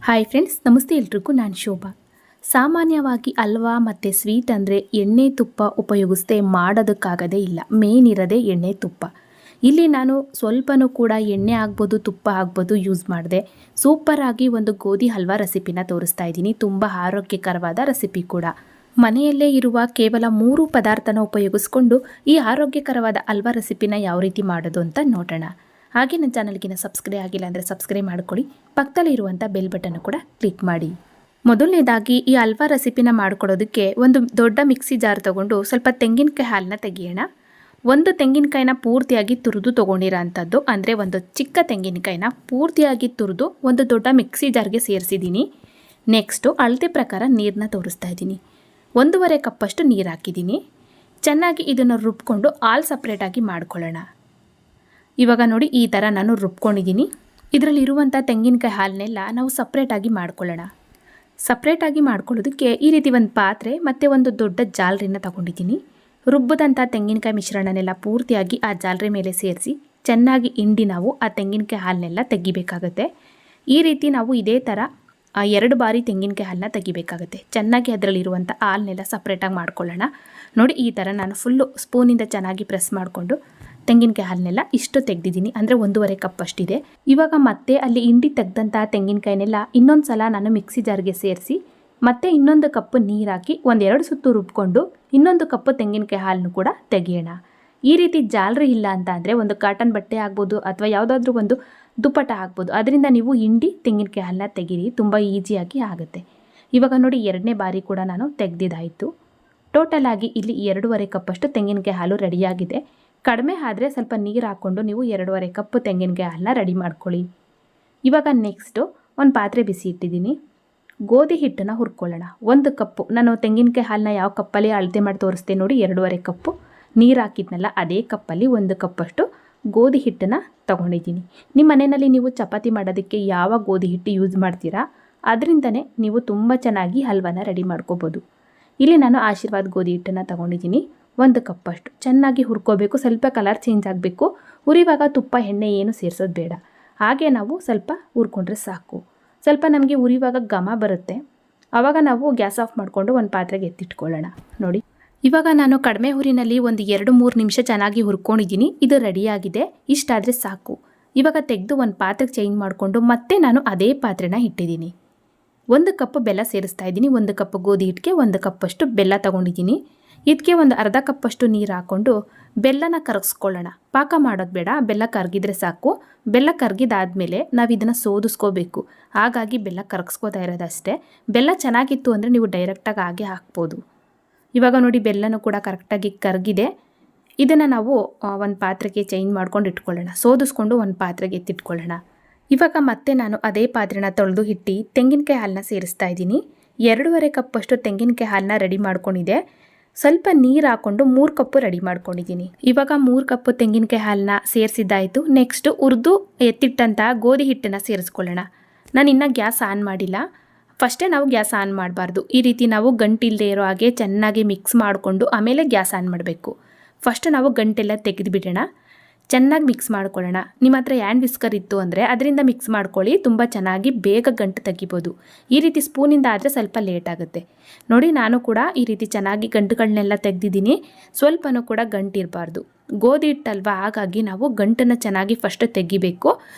Hi friends, ನಮಸ್ತೆ ಎಲ್ರಿಗೂ. ನಾನು ಶೋಭಾ. ಸಾಮಾನ್ಯವಾಗಿ ಹಲ್ವಾ ಮತ್ತು ಸ್ವೀಟ್ ಅಂದರೆ ಎಣ್ಣೆ ತುಪ್ಪ ಉಪಯೋಗಿಸದೆ ಮಾಡೋದಕ್ಕಾಗದೇ ಇಲ್ಲ. ಮೇನ್ ಇರೋದೇ ಎಣ್ಣೆ ತುಪ್ಪ. ಇಲ್ಲಿ ನಾನು ಸ್ವಲ್ಪನೂ ಕೂಡ ಎಣ್ಣೆ ಆಗ್ಬೋದು, ತುಪ್ಪ ಆಗ್ಬೋದು ಯೂಸ್ ಮಾಡಿದೆ. ಸೂಪರಾಗಿ ಒಂದು ಗೋಧಿ ಹಲ್ವಾ ರೆಸಿಪಿನ ತೋರಿಸ್ತಾ ಇದ್ದೀನಿ. ತುಂಬ ಆರೋಗ್ಯಕರವಾದ ರೆಸಿಪಿ ಕೂಡ. ಮನೆಯಲ್ಲೇ ಇರುವ ಕೇವಲ 3 ಪದಾರ್ಥನ ಉಪಯೋಗಿಸ್ಕೊಂಡು ಈ ಆರೋಗ್ಯಕರವಾದ ಹಲ್ವಾ ರೆಸಿಪಿನ ಯಾವ ರೀತಿ ಮಾಡೋದು ಅಂತ ನೋಡೋಣ. ಹಾಗೆ ನನ್ನ ಚಾನಲ್ಗಿನ ಸಬ್ಸ್ಕ್ರೈಬ್ ಆಗಿಲ್ಲ ಅಂದರೆ ಸಬ್ಸ್ಕ್ರೈಬ್ ಮಾಡ್ಕೊಳ್ಳಿ. ಪಕ್ಕದಲ್ಲಿ ಇರುವಂಥ ಬೆಲ್ ಬಟನ್ ಕೂಡ ಕ್ಲಿಕ್ ಮಾಡಿ. ಮೊದಲನೇದಾಗಿ ಈ ಹಲ್ವಾ ರೆಸಿಪಿನ ಮಾಡ್ಕೊಳ್ಳೋದಕ್ಕೆ ಒಂದು ದೊಡ್ಡ ಮಿಕ್ಸಿ ಜಾರ್ ತೊಗೊಂಡು ಸ್ವಲ್ಪ ತೆಂಗಿನಕಾಯಿ ಹಾಲನ್ನ ತೆಗಿಯೋಣ. ಒಂದು ತೆಂಗಿನಕಾಯಿನ ಪೂರ್ತಿಯಾಗಿ ತುರಿದು ತೊಗೊಂಡಿರೋ ಅಂಥದ್ದು, ಅಂದರೆ ಒಂದು ಚಿಕ್ಕ ತೆಂಗಿನಕಾಯಿನ ಪೂರ್ತಿಯಾಗಿ ತುರಿದು ಒಂದು ದೊಡ್ಡ ಮಿಕ್ಸಿ ಜಾರ್ಗೆ ಸೇರಿಸಿದ್ದೀನಿ. ನೆಕ್ಸ್ಟು ಅಳತೆ ಪ್ರಕಾರ ನೀರನ್ನ ತೋರಿಸ್ತಾ ಇದ್ದೀನಿ. 1.5 ಕಪ್ಪಷ್ಟು ನೀರು ಹಾಕಿದ್ದೀನಿ. ಚೆನ್ನಾಗಿ ಇದನ್ನು ರುಬ್ಕೊಂಡು ಹಾಲು ಸಪ್ರೇಟಾಗಿ ಮಾಡ್ಕೊಳ್ಳೋಣ. ಇವಾಗ ನೋಡಿ, ಈ ಥರ ನಾನು ರುಬ್ಕೊಂಡಿದ್ದೀನಿ. ಇದರಲ್ಲಿರುವಂಥ ತೆಂಗಿನಕಾಯಿ ಹಾಲನ್ನೆಲ್ಲ ನಾವು ಸಪ್ರೇಟಾಗಿ ಮಾಡ್ಕೊಳ್ಳೋಣ. ಸಪ್ರೇಟಾಗಿ ಮಾಡ್ಕೊಳ್ಳೋದಕ್ಕೆ ಈ ರೀತಿ ಒಂದು ಪಾತ್ರೆ ಮತ್ತು ಒಂದು ದೊಡ್ಡ ಜಾಲರಿನ ತಗೊಂಡಿದ್ದೀನಿ. ರುಬ್ಬದಂಥ ತೆಂಗಿನಕಾಯಿ ಮಿಶ್ರಣನೆಲ್ಲ ಪೂರ್ತಿಯಾಗಿ ಆ ಜಾಲರಿ ಮೇಲೆ ಸೇರಿಸಿ ಚೆನ್ನಾಗಿ ಹಿಂಡಿ ನಾವು ಆ ತೆಂಗಿನಕಾಯಿ ಹಾಲನ್ನೆಲ್ಲ ತೆಗಿಬೇಕಾಗತ್ತೆ. ಈ ರೀತಿ ನಾವು ಇದೇ ಥರ 2 ಬಾರಿ ತೆಂಗಿನಕಾಯಿ ಹಾಲನ್ನ ತೆಗಿಬೇಕಾಗುತ್ತೆ. ಚೆನ್ನಾಗಿ ಅದರಲ್ಲಿರುವಂಥ ಹಾಲನ್ನೆಲ್ಲ ಸಪ್ರೇಟಾಗಿ ಮಾಡ್ಕೊಳ್ಳೋಣ. ನೋಡಿ, ಈ ಥರ ನಾನು ಫುಲ್ಲು ಸ್ಪೂನಿಂದ ಚೆನ್ನಾಗಿ ಪ್ರೆಸ್ ಮಾಡಿಕೊಂಡು ತೆಂಗಿನಕಾಯಿ ಹಾಲನ್ನೆಲ್ಲ ಇಷ್ಟು ತೆಗೆದಿದ್ದೀನಿ, ಅಂದರೆ 1.5 ಕಪ್ ಅಷ್ಟಿದೆ. ಇವಾಗ ಮತ್ತೆ ಅಲ್ಲಿ ಹಿಂಡಿ ತೆಗೆದಂಥ ತೆಂಗಿನಕಾಯಿನೆಲ್ಲ ಇನ್ನೊಂದು ಸಲ ನಾನು ಮಿಕ್ಸಿ ಜಾರ್ಗೆ ಸೇರಿಸಿ ಮತ್ತೆ ಇನ್ನೊಂದು ಕಪ್ ನೀರು ಹಾಕಿ 1-2 ಸುತ್ತು ರುಬ್ಕೊಂಡು ಇನ್ನೊಂದು ಕಪ್ ತೆಂಗಿನಕಾಯಿ ಹಾಲನ್ನು ಕೂಡ ತೆಗಿಯೋಣ. ಈ ರೀತಿ ಜಾಲರಿ ಇಲ್ಲ ಅಂತ ಅಂದರೆ ಒಂದು ಕಾಟನ್ ಬಟ್ಟೆ ಆಗ್ಬೋದು ಅಥವಾ ಯಾವುದಾದ್ರೂ ಒಂದು ದುಪ್ಪಟ ಆಗ್ಬೋದು, ಅದರಿಂದ ನೀವು ಹಿಂಡಿ ತೆಂಗಿನಕಾಯಿ ಹಾಲನ್ನ ತೆಗೀರಿ. ತುಂಬ ಈಸಿಯಾಗಿ ಆಗುತ್ತೆ. ಇವಾಗ ನೋಡಿ, 2ನೇ ಬಾರಿ ಕೂಡ ನಾನು ತೆಗೆದಿದ್ದಾಯಿತು. ಟೋಟಲ್ ಆಗಿ ಇಲ್ಲಿ 2.5 ಕಪ್ಪಷ್ಟು ತೆಂಗಿನಕಾಯಿ ಹಾಲು ರೆಡಿಯಾಗಿದೆ. ಕಡಿಮೆ ಆದರೆ ಸ್ವಲ್ಪ ನೀರು ಹಾಕ್ಕೊಂಡು ನೀವು 2.5 ಕಪ್ ತೆಂಗಿನಕಾಯಿ ಹಾಲನ್ನ ರೆಡಿ ಮಾಡ್ಕೊಳ್ಳಿ. ಇವಾಗ ನೆಕ್ಸ್ಟು ಒಂದು ಪಾತ್ರೆ ಬಿಸಿ ಇಟ್ಟಿದ್ದೀನಿ. ಗೋಧಿ ಹಿಟ್ಟನ್ನು ಹುರ್ಕೊಳ್ಳೋಣ. 1 ಕಪ್ಪು ನಾನು ತೆಂಗಿನಕಾಯಿ ಹಾಲನ್ನ ಯಾವ ಕಪ್ಪಲ್ಲಿ ಅಳತೆ ಮಾಡಿ ತೋರಿಸ್ತೆ ನೋಡಿ, 2.5 ಕಪ್ಪು ನೀರು ಹಾಕಿದ್ನಲ್ಲ ಅದೇ ಕಪ್ಪಲ್ಲಿ 1 ಕಪ್ಪಷ್ಟು ಗೋಧಿ ಹಿಟ್ಟನ್ನು ತೊಗೊಂಡಿದ್ದೀನಿ. ನಿಮ್ಮ ಮನೆಯಲ್ಲಿ ನೀವು ಚಪಾತಿ ಮಾಡೋದಕ್ಕೆ ಯಾವ ಗೋಧಿ ಹಿಟ್ಟು ಯೂಸ್ ಮಾಡ್ತೀರಾ ಅದರಿಂದನೇ ನೀವು ತುಂಬ ಚೆನ್ನಾಗಿ ಹಲ್ವಾನ ರೆಡಿ ಮಾಡ್ಕೋಬೋದು. ಇಲ್ಲಿ ನಾನು ಆಶೀರ್ವಾದ್ ಗೋಧಿ ಹಿಟ್ಟನ್ನು ತೊಗೊಂಡಿದ್ದೀನಿ. 1 ಕಪ್ಪಷ್ಟು ಚೆನ್ನಾಗಿ ಹುರ್ಕೋಬೇಕು. ಸ್ವಲ್ಪ ಕಲರ್ ಚೇಂಜ್ ಆಗಬೇಕು. ಹುರಿವಾಗ ತುಪ್ಪ ಎಣ್ಣೆ ಏನು ಸೇರಿಸೋದು ಬೇಡ. ಹಾಗೆ ನಾವು ಸ್ವಲ್ಪ ಹುರ್ಕೊಂಡ್ರೆ ಸಾಕು. ಸ್ವಲ್ಪ ನಮಗೆ ಹುರಿವಾಗ ಘಮ ಬರುತ್ತೆ. ಆವಾಗ ನಾವು ಗ್ಯಾಸ್ ಆಫ್ ಮಾಡಿಕೊಂಡು ಒಂದು ಪಾತ್ರೆಗೆ ಎತ್ತಿಟ್ಕೊಳ್ಳೋಣ. ನೋಡಿ, ಇವಾಗ ನಾನು ಕಡಿಮೆ ಹುರಿನಲ್ಲಿ ಒಂದು 2-3 ನಿಮಿಷ ಚೆನ್ನಾಗಿ ಹುರ್ಕೊಂಡಿದ್ದೀನಿ. ಇದು ರೆಡಿಯಾಗಿದೆ. ಇಷ್ಟಾದರೆ ಸಾಕು. ಇವಾಗ ತೆಗೆದು ಒಂದು ಪಾತ್ರೆಗೆ ಚೇಂಜ್ ಮಾಡಿಕೊಂಡು ಮತ್ತೆ ನಾನು ಅದೇ ಪಾತ್ರೆನ ಇಟ್ಟಿದ್ದೀನಿ. 1 ಕಪ್ ಬೆಲ್ಲ ಸೇರಿಸ್ತಾ ಇದ್ದೀನಿ. 1 ಕಪ್ ಗೋಧಿ ಹಿಟ್ಟಿಗೆ 1 ಕಪ್ಪಷ್ಟು ಬೆಲ್ಲ ತೊಗೊಂಡಿದ್ದೀನಿ. ಇದಕ್ಕೆ ಒಂದು ಅರ್ಧ ಕಪ್ಪಷ್ಟು ನೀರು ಹಾಕ್ಕೊಂಡು ಬೆಲ್ಲನ ಕರಗಿಸ್ಕೊಳ್ಳೋಣ. ಪಾಕ ಮಾಡೋದು ಬೇಡ, ಬೆಲ್ಲ ಕರಗಿದ್ರೆ ಸಾಕು. ಬೆಲ್ಲ ಕರಗಿದಾದ್ಮೇಲೆ ನಾವು ಇದನ್ನು ಸೋದಿಸ್ಕೋಬೇಕು. ಹಾಗಾಗಿ ಬೆಲ್ಲ ಕರಗಿಸ್ಕೋತಾ ಇರೋದಷ್ಟೇ. ಬೆಲ್ಲ ಚೆನ್ನಾಗಿತ್ತು ಅಂದರೆ ನೀವು ಡೈರೆಕ್ಟಾಗಿ ಹಾಗೆ ಹಾಕ್ಬೋದು. ಇವಾಗ ನೋಡಿ, ಬೆಲ್ಲನೂ ಕೂಡ ಕರೆಕ್ಟಾಗಿ ಕರಗಿದೆ. ಇದನ್ನು ನಾವು ಒಂದು ಪಾತ್ರೆಗೆ ಚೇಂಜ್ ಮಾಡ್ಕೊಂಡು ಇಟ್ಕೊಳ್ಳೋಣ. ಸೋದಿಸ್ಕೊಂಡು ಒಂದು ಪಾತ್ರೆಗೆ ಎತ್ತಿಟ್ಕೊಳ್ಳೋಣ. ಇವಾಗ ಮತ್ತೆ ನಾನು ಅದೇ ಪಾತ್ರೆನ ತೊಳೆದು ಇಟ್ಟು ತೆಂಗಿನಕಾಯಿ ಹಾಲನ್ನ ಸೇರಿಸ್ತಾ ಇದ್ದೀನಿ. 2.5 ಕಪ್ಪಷ್ಟು ತೆಂಗಿನಕಾಯಿ ಹಾಲನ್ನ ರೆಡಿ ಮಾಡ್ಕೊಂಡಿದ್ದೆ. ಸ್ವಲ್ಪ ನೀರು ಹಾಕ್ಕೊಂಡು 3 ಕಪ್ಪು ರೆಡಿ ಮಾಡ್ಕೊಂಡಿದ್ದೀನಿ. ಇವಾಗ 3 ಕಪ್ಪು ತೆಂಗಿನಕಾಯಿ ಹಾಲನ್ನ ಸೇರಿಸಿದ್ದಾಯಿತು. ನೆಕ್ಸ್ಟು ಹುರಿದು ಎತ್ತಿಟ್ಟಂಥ ಗೋಧಿ ಹಿಟ್ಟನ್ನು ಸೇರಿಸ್ಕೊಳ್ಳೋಣ. ನಾನು ಇನ್ನೂ ಗ್ಯಾಸ್ ಆನ್ ಮಾಡಿಲ್ಲ. ಫಸ್ಟೇ ನಾವು ಗ್ಯಾಸ್ ಆನ್ ಮಾಡಬಾರ್ದು. ಈ ರೀತಿ ನಾವು ಗಂಟಿಲ್ಲದೆ ಇರೋ ಹಾಗೆ ಚೆನ್ನಾಗಿ ಮಿಕ್ಸ್ ಮಾಡಿಕೊಂಡು ಆಮೇಲೆ ಗ್ಯಾಸ್ ಆನ್ ಮಾಡಬೇಕು. ಫಸ್ಟ್ ನಾವು ಗಂಟೆಲ್ಲ ತೆಗೆದುಬಿಡೋಣ. ಚೆನ್ನಾಗಿ ಮಿಕ್ಸ್ ಮಾಡ್ಕೊಳ್ಳೋಣ. ನಿಮ್ಮ ಹತ್ರ ಹ್ಯಾಂಡ್ ವಿಸ್ಕರ್ ಇತ್ತು ಅಂದರೆ ಅದರಿಂದ ಮಿಕ್ಸ್ ಮಾಡ್ಕೊಳ್ಳಿ. ತುಂಬ ಚೆನ್ನಾಗಿ ಬೇಗ ಗಂಟು ತೆಗಿಬೋದು. ಈ ರೀತಿ ಸ್ಪೂನಿಂದ ಆದರೆ ಸ್ವಲ್ಪ ಲೇಟ್ ಆಗುತ್ತೆ. ನೋಡಿ, ನಾನು ಕೂಡ ಈ ರೀತಿ ಚೆನ್ನಾಗಿ ಗಂಟುಗಳನ್ನೆಲ್ಲ ತೆಗೆದಿದ್ದೀನಿ. ಸ್ವಲ್ಪನೂ ಕೂಡ ಗಂಟಿರಬಾರ್ದು. ಗೋಧಿ ಹಿಟ್ಟಲ್ವಾ, ಹಾಗಾಗಿ ನಾವು ಗಂಟನ್ನು ಚೆನ್ನಾಗಿ ಫಸ್ಟ್ ತೆಗಿಬೇಕು.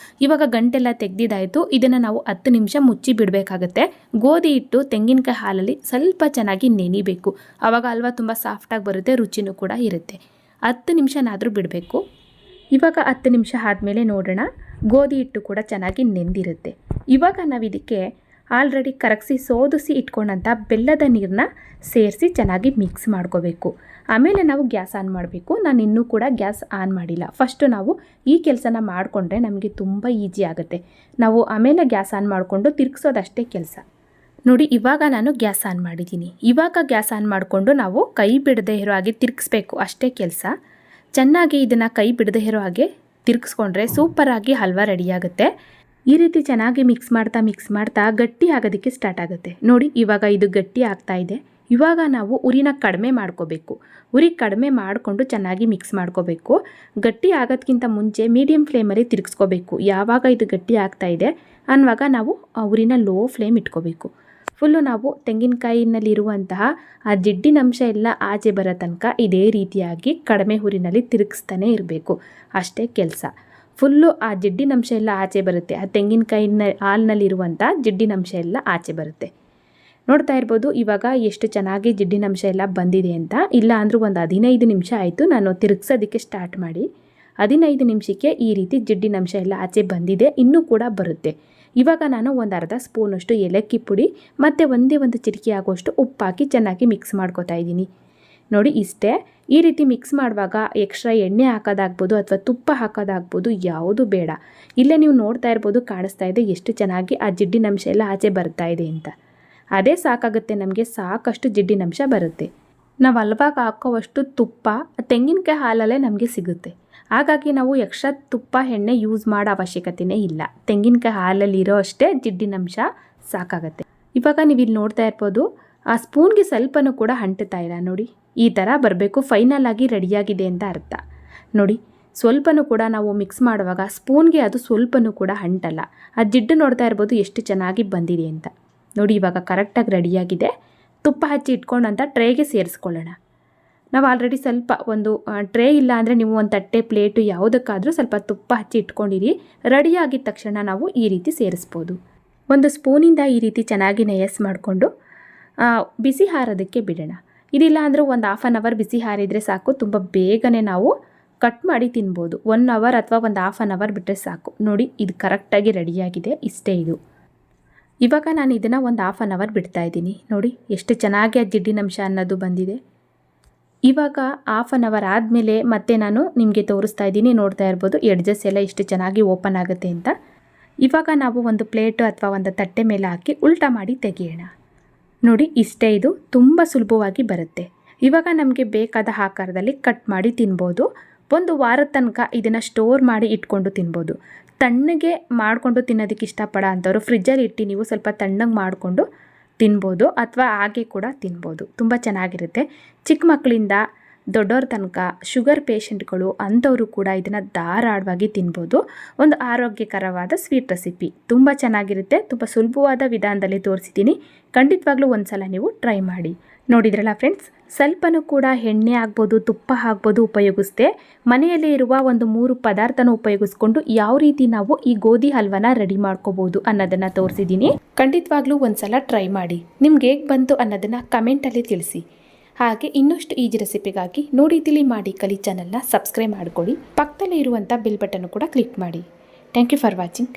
ಇವಾಗ ಗಂಟೆಲ್ಲ ತೆಗೆದಿದ್ದಾಯಿತು. ಇದನ್ನು ನಾವು 10 ನಿಮಿಷ ಮುಚ್ಚಿ ಬಿಡಬೇಕಾಗತ್ತೆ. ಗೋಧಿ ಹಿಟ್ಟು ತೆಂಗಿನಕಾಯಿ ಹಾಲಲ್ಲಿ ಸ್ವಲ್ಪ ಚೆನ್ನಾಗಿ ನೆನಿಬೇಕು. ಆವಾಗ ಹಲ್ವಾ ತುಂಬ ಸಾಫ್ಟಾಗಿ ಬರುತ್ತೆ, ರುಚಿನೂ ಕೂಡ ಇರುತ್ತೆ. 10 ನಿಮಿಷನಾದರೂ ಬಿಡಬೇಕು. ಇವಾಗ 10 ನಿಮಿಷ ಆದಮೇಲೆ ನೋಡೋಣ, ಗೋಧಿ ಹಿಟ್ಟು ಕೂಡ ಚೆನ್ನಾಗಿ ನೆಂದಿರುತ್ತೆ. ಇವಾಗ ನಾವು ಇದಕ್ಕೆ ಆಲ್ರೆಡಿ ಕರಗಿಸಿ ಸೋದಿಸಿ ಇಟ್ಕೊಂಡಂಥ ಬೆಲ್ಲದ ನೀರನ್ನ ಸೇರಿಸಿ ಚೆನ್ನಾಗಿ ಮಿಕ್ಸ್ ಮಾಡ್ಕೋಬೇಕು. ಆಮೇಲೆ ನಾವು ಗ್ಯಾಸ್ ಆನ್ ಮಾಡಬೇಕು. ನಾನು ಇನ್ನೂ ಕೂಡ ಗ್ಯಾಸ್ ಆನ್ ಮಾಡಿಲ್ಲ. ಫಸ್ಟು ನಾವು ಈ ಕೆಲಸನ ಮಾಡಿಕೊಂಡ್ರೆ ನಮಗೆ ತುಂಬ ಈಸಿ ಆಗುತ್ತೆ. ನಾವು ಆಮೇಲೆ ಗ್ಯಾಸ್ ಆನ್ ಮಾಡಿಕೊಂಡು ತಿರುಗಿಸೋದಷ್ಟೇ ಕೆಲಸ. ನೋಡಿ, ಇವಾಗ ನಾನು ಗ್ಯಾಸ್ ಆನ್ ಮಾಡಿದ್ದೀನಿ. ಇವಾಗ ಗ್ಯಾಸ್ ಆನ್ ಮಾಡಿಕೊಂಡು ನಾವು ಕೈ ಬಿಡದೆ ಇರೋ ಹಾಗೆ ತಿರುಗಿಸ್ಬೇಕು, ಅಷ್ಟೇ ಕೆಲಸ. ಚೆನ್ನಾಗಿ ಇದನ್ನು ಕೈ ಬಿಡದೆ ಇರೋ ಹಾಗೆ ತಿರುಗಿಸ್ಕೊಂಡ್ರೆ ಸೂಪರಾಗಿ ಹಲ್ವಾ ರೆಡಿಯಾಗುತ್ತೆ. ಈ ರೀತಿ ಚೆನ್ನಾಗಿ ಮಿಕ್ಸ್ ಮಾಡ್ತಾ ಗಟ್ಟಿ ಆಗೋದಕ್ಕೆ ಸ್ಟಾರ್ಟ್ ಆಗುತ್ತೆ. ನೋಡಿ, ಇವಾಗ ಇದು ಗಟ್ಟಿ ಆಗ್ತಾ ಇದೆ. ಇವಾಗ ನಾವು ಉರಿನ ಕಡಿಮೆ ಮಾಡ್ಕೋಬೇಕು. ಉರಿ ಕಡಿಮೆ ಮಾಡಿಕೊಂಡು ಚೆನ್ನಾಗಿ ಮಿಕ್ಸ್ ಮಾಡ್ಕೋಬೇಕು. ಗಟ್ಟಿ ಆಗೋದಕ್ಕಿಂತ ಮುಂಚೆ ಮೀಡಿಯಮ್ ಫ್ಲೇಮಲ್ಲಿ ತಿರುಗಿಸ್ಕೋಬೇಕು. ಯಾವಾಗ ಇದು ಗಟ್ಟಿ ಆಗ್ತಾ ಇದೆ ಅನ್ನುವಾಗ ನಾವು ಉರಿನ ಲೋ ಫ್ಲೇಮ್ ಇಟ್ಕೋಬೇಕು. ಫುಲ್ಲು ನಾವು ತೆಂಗಿನಕಾಯಿನಲ್ಲಿರುವಂತಹ ಆ ಜಿಡ್ಡಿನಂಶ ಎಲ್ಲ ಆಚೆ ಬರೋ ತನಕ ಇದೇ ರೀತಿಯಾಗಿ ಕಡಿಮೆ ಉರಿನಲ್ಲಿ ತಿರುಗಿಸ್ತಾನೆ ಇರಬೇಕು. ಅಷ್ಟೇ ಕೆಲಸ. ಫುಲ್ಲು ಆ ಜಿಡ್ಡಿನಂಶ ಎಲ್ಲ ಆಚೆ ಬರುತ್ತೆ. ಆ ತೆಂಗಿನಕಾಯಿನ ಹಾಲಿನಲ್ಲಿರುವಂಥ ಜಿಡ್ಡಿನಂಶ ಎಲ್ಲ ಆಚೆ ಬರುತ್ತೆ. ನೋಡ್ತಾ ಇರ್ಬೋದು ಇವಾಗ ಎಷ್ಟು ಚೆನ್ನಾಗಿ ಜಿಡ್ಡಿನಂಶ ಎಲ್ಲ ಬಂದಿದೆ ಅಂತ. ಇಲ್ಲ ಅಂದರೂ ಒಂದು 15 ನಿಮಿಷ ಆಯಿತು ನಾನು ತಿರುಗಿಸೋದಕ್ಕೆ ಸ್ಟಾರ್ಟ್ ಮಾಡಿ. 15 ನಿಮಿಷಕ್ಕೆ ಈ ರೀತಿ ಜಿಡ್ಡಿನಂಶ ಎಲ್ಲ ಆಚೆ ಬಂದಿದೆ. ಇನ್ನೂ ಕೂಡ ಬರುತ್ತೆ. ಇವಾಗ ನಾನು ಒಂದು ಅರ್ಧ ಸ್ಪೂನಷ್ಟು ಏಲಕ್ಕಿ ಪುಡಿ ಮತ್ತು ಒಂದು ಚಿಟಿಕೆ ಆಗುವಷ್ಟು ಉಪ್ಪು ಹಾಕಿ ಚೆನ್ನಾಗಿ ಮಿಕ್ಸ್ ಮಾಡ್ಕೊತಾ ಇದ್ದೀನಿ. ನೋಡಿ ಇಷ್ಟೇ. ಈ ರೀತಿ ಮಿಕ್ಸ್ ಮಾಡುವಾಗ ಎಕ್ಸ್ಟ್ರಾ ಎಣ್ಣೆ ಹಾಕೋದಾಗ್ಬೋದು ಅಥವಾ ತುಪ್ಪ ಹಾಕೋದಾಗ್ಬೋದು, ಯಾವುದು ಬೇಡ. ಇಲ್ಲೇ ನೀವು ನೋಡ್ತಾ ಇರ್ಬೋದು, ಕಾಣಿಸ್ತಾ ಇದೆ ಎಷ್ಟು ಚೆನ್ನಾಗಿ ಆ ಜಿಡ್ಡಿನಂಶ ಎಲ್ಲ ಆಚೆ ಬರ್ತಾ ಇದೆ ಅಂತ. ಅದೇ ಸಾಕಾಗುತ್ತೆ ನಮಗೆ. ಸಾಕಷ್ಟು ಜಿಡ್ಡಿನಂಶ ಬರುತ್ತೆ. ನಾವು ಹಲ್ವಾಗ ಹಾಕೋವಷ್ಟು ತುಪ್ಪ ತೆಂಗಿನಕಾಯಿ ಹಾಲಲ್ಲೇ ನಮಗೆ ಸಿಗುತ್ತೆ. ಹಾಗಾಗಿ ನಾವು ಎಕ್ಸ್ಟ್ರಾ ತುಪ್ಪ ಎಣ್ಣೆ ಯೂಸ್ ಮಾಡೋ ಅವಶ್ಯಕತೆಯೇ ಇಲ್ಲ. ತೆಂಗಿನಕಾಯಿ ಹಾಲಲ್ಲಿ ಇರೋ ಅಷ್ಟೇ ಜಿಡ್ಡಿನಂಶ ಸಾಕಾಗತ್ತೆ. ಇವಾಗ ನೀವು ಇಲ್ಲಿ ನೋಡ್ತಾ ಇರ್ಬೋದು, ಆ ಸ್ಪೂನ್ಗೆ ಸ್ವಲ್ಪನೂ ಕೂಡ ಅಂಟುತ್ತಾ ಇಲ್ಲ. ನೋಡಿ ಈ ಥರ ಬರಬೇಕು. ಫೈನಲ್ ಆಗಿ ರೆಡಿಯಾಗಿದೆ ಅಂತ ಅರ್ಥ. ನೋಡಿ ಸ್ವಲ್ಪನೂ ಕೂಡ ನಾವು ಮಿಕ್ಸ್ ಮಾಡುವಾಗ ಸ್ಪೂನ್ಗೆ ಅದು ಸ್ವಲ್ಪನೂ ಕೂಡ ಅಂಟಲ್ಲ. ಆ ಜಿಡ್ಡು ನೋಡ್ತಾ ಇರ್ಬೋದು ಎಷ್ಟು ಚೆನ್ನಾಗಿ ಬಂದಿದೆ ಅಂತ. ನೋಡಿ ಇವಾಗ ಕರೆಕ್ಟಾಗಿ ರೆಡಿಯಾಗಿದೆ. ತುಪ್ಪ ಹಚ್ಚಿ ಇಟ್ಕೊಂಡಂತ ಟ್ರೇಗೆ ಸೇರಿಸ್ಕೊಳ್ಳೋಣ. ನಾವು ಆಲ್ರೆಡಿ ಸ್ವಲ್ಪ ಒಂದು ಟ್ರೇ ಇಲ್ಲ ಅಂದರೆ ನೀವು ಒಂದು ತಟ್ಟೆ ಪ್ಲೇಟು ಯಾವುದಕ್ಕಾದರೂ ಸ್ವಲ್ಪ ತುಪ್ಪ ಹಚ್ಚಿ ಇಟ್ಕೊಂಡಿರಿ. ರೆಡಿಯಾಗಿದ್ದ ತಕ್ಷಣ ನಾವು ಈ ರೀತಿ ಸೇರಿಸ್ಬೋದು. ಒಂದು ಸ್ಪೂನಿಂದ ಈ ರೀತಿ ಚೆನ್ನಾಗಿ ನಯಸ್ ಮಾಡಿಕೊಂಡು ಬಿಸಿ ಹಾರೋದಕ್ಕೆ ಬಿಡೋಣ. ಇದಿಲ್ಲ ಅಂದರೂ ಒಂದು 1/2 ಅವರ್ ಬಿಸಿ ಹಾರಿದರೆ ಸಾಕು. ತುಂಬ ಬೇಗನೆ ನಾವು ಕಟ್ ಮಾಡಿ ತಿನ್ಬೋದು. 1 ಅವರ್ ಅಥವಾ ಒಂದು 1/2 ಅವರ್ ಬಿಟ್ಟರೆ ಸಾಕು. ನೋಡಿ ಇದು ಕರೆಕ್ಟಾಗಿ ರೆಡಿಯಾಗಿದೆ. ಇಷ್ಟೇ ಇದು. ಇವಾಗ ನಾನು ಇದನ್ನು ಒಂದು 1/2 ಅವರ್ ಬಿಡ್ತಾ ಇದ್ದೀನಿ. ನೋಡಿ ಎಷ್ಟು ಚೆನ್ನಾಗಿ ಆ ಜಿಡ್ಡಿನಂಶ ಅನ್ನೋದು ಬಂದಿದೆ. ಇವಾಗ 1/2 ಅವರ್ ಆದಮೇಲೆ ಮತ್ತೆ ನಾನು ನಿಮಗೆ ತೋರಿಸ್ತಾ ಇದ್ದೀನಿ. ನೋಡ್ತಾ ಇರ್ಬೋದು ಎಡ್ಜಸ್ ಎಲ್ಲ ಎಷ್ಟು ಚೆನ್ನಾಗಿ ಓಪನ್ ಆಗುತ್ತೆ ಅಂತ. ಇವಾಗ ನಾವು ಒಂದು ಪ್ಲೇಟು ಅಥವಾ ಒಂದು ತಟ್ಟೆ ಮೇಲೆ ಹಾಕಿ ಉಲ್ಟಾ ಮಾಡಿ ತೆಗೆಯೋಣ. ನೋಡಿ ಇಷ್ಟೇ. ಇದು ತುಂಬ ಸುಲಭವಾಗಿ ಬರುತ್ತೆ. ಇವಾಗ ನಮಗೆ ಬೇಕಾದ ಆಕಾರದಲ್ಲಿ ಕಟ್ ಮಾಡಿ ತಿನ್ಬೋದು. ಒಂದು ವಾರದ ತನಕ ಇದನ್ನು ಸ್ಟೋರ್ ಮಾಡಿ ಇಟ್ಕೊಂಡು ತಿನ್ಬೋದು. ತಣ್ಣಗೆ ಮಾಡಿಕೊಂಡು ತಿನ್ನೋದಕ್ಕೆ ಇಷ್ಟಪಡೋ ಅಂಥವ್ರು ಫ್ರಿಜ್ಜಲ್ಲಿ ಇಟ್ಟು ನೀವು ಸ್ವಲ್ಪ ತಣ್ಣಗೆ ಮಾಡಿಕೊಂಡು ತಿನ್ಬೋದು ಅಥವಾ ಹಾಗೆ ಕೂಡ ತಿನ್ಬೋದು. ತುಂಬ ಚೆನ್ನಾಗಿರುತ್ತೆ. ಚಿಕ್ಕ ಮಕ್ಕಳಿಂದ ದೊಡ್ಡವ್ರ ತನಕ ಶುಗರ್ ಪೇಷಂಟ್ಗಳು ಅಂಥವರು ಕೂಡ ಇದನ್ನು ಧಾರಾಳವಾಗಿ ತಿನ್ಬೋದು. ಒಂದು ಆರೋಗ್ಯಕರವಾದ ಸ್ವೀಟ್ ರೆಸಿಪಿ. ತುಂಬ ಚೆನ್ನಾಗಿರುತ್ತೆ. ತುಂಬ ಸುಲಭವಾದ ವಿಧಾನದಲ್ಲಿ ತೋರಿಸಿದ್ದೀನಿ. ಖಂಡಿತವಾಗ್ಲೂ ಒಂದು ಸಲ ನೀವು ಟ್ರೈ ಮಾಡಿ. ನೋಡಿದ್ರಲ್ಲ ಫ್ರೆಂಡ್ಸ್, ಸ್ವಲ್ಪನೂ ಕೂಡ ಎಣ್ಣೆ ಆಗ್ಬೋದು, ತುಪ್ಪ ಆಗ್ಬೋದು ಉಪಯೋಗಿಸ್ದೆ ಮನೆಯಲ್ಲೇ ಇರುವ ಒಂದು 3 ಪದಾರ್ಥನ ಉಪಯೋಗಿಸ್ಕೊಂಡು ಯಾವ ರೀತಿ ನಾವು ಈ ಗೋಧಿ ಹಲ್ವನ ರೆಡಿ ಮಾಡ್ಕೋಬೋದು ಅನ್ನೋದನ್ನು ತೋರಿಸಿದ್ದೀನಿ. ಖಂಡಿತವಾಗ್ಲೂ ಒಂದು ಸಲ ಟ್ರೈ ಮಾಡಿ. ನಿಮ್ಗೆ ಹೇಗೆ ಬಂತು ಅನ್ನೋದನ್ನು ಕಮೆಂಟಲ್ಲಿ ತಿಳಿಸಿ. ಹಾಗೆ ಇನ್ನಷ್ಟು ಈಜಿ ರೆಸಿಪಿಗಾಗಿ ನೋಡಿ ತಿಳಿ ಮಾಡಿ ಕಲಿ ಚಾನಲ್ನ ಸಬ್ಸ್ಕ್ರೈಬ್ ಮಾಡ್ಕೊಳ್ಳಿ. ಪಕ್ಕದಲ್ಲೇ ಇರುವಂಥ ಬೆಲ್ ಬಟನ್ ಕೂಡ ಕ್ಲಿಕ್ ಮಾಡಿ. Thank you for watching.